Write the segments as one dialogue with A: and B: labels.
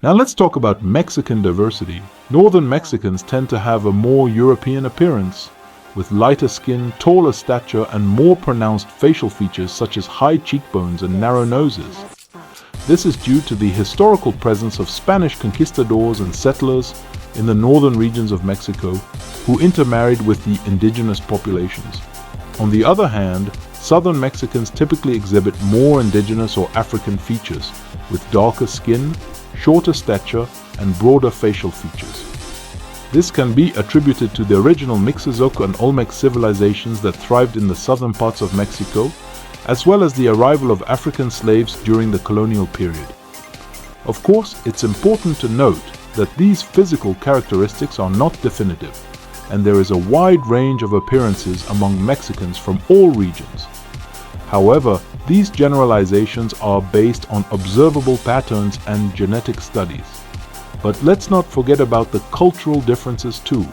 A: Now let's talk about Mexican diversity. Northern Mexicans tend to have a more European appearance, with lighter skin, taller stature, and more pronounced facial features such as high cheekbones and narrow noses. This is due to the historical presence of Spanish conquistadors and settlers in the northern regions of Mexico who intermarried with the indigenous populations. On the other hand, southern Mexicans typically exhibit more indigenous or African features, with darker skin, shorter stature, and broader facial features. This can be attributed to the original Mixtezoc and Olmec civilizations that thrived in the southern parts of Mexico, as well as the arrival of African slaves during the colonial period. Of course, it's important to note that these physical characteristics are not definitive, and there is a wide range of appearances among Mexicans from all regions. However, these generalizations are based on observable patterns and genetic studies. But let's not forget about the cultural differences too.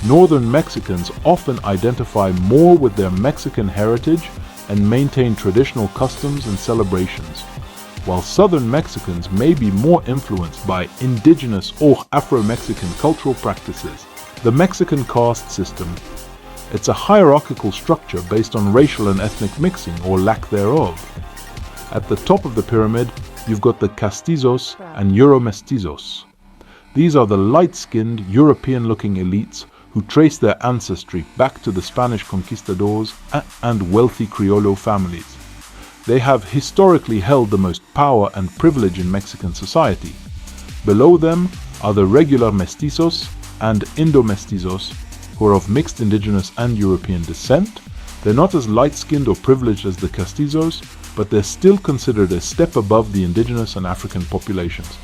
A: Northern Mexicans often identify more with their Mexican heritage and maintain traditional customs and celebrations, while Southern Mexicans may be more influenced by indigenous or Afro-Mexican cultural practices. The Mexican caste system. It's a hierarchical structure based on racial and ethnic mixing, or lack thereof. At the top of the pyramid, you've got the Castizos and Euro-Mestizos. These are the light-skinned, European-looking elites who trace their ancestry back to the Spanish conquistadors and wealthy Criollo families. They have historically held the most power and privilege in Mexican society. Below them are the regular mestizos and Indo-Mestizos, who are of mixed indigenous and European descent. They're not as light-skinned or privileged as the Castizos, but they're still considered a step above the indigenous and African populations.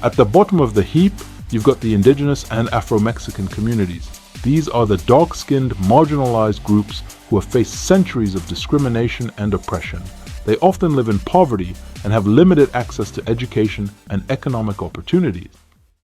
A: At the bottom of the heap, you've got the indigenous and Afro-Mexican communities. These are the dark-skinned, marginalized groups who have faced centuries of discrimination and oppression. They often live in poverty and have limited access to education and economic opportunities.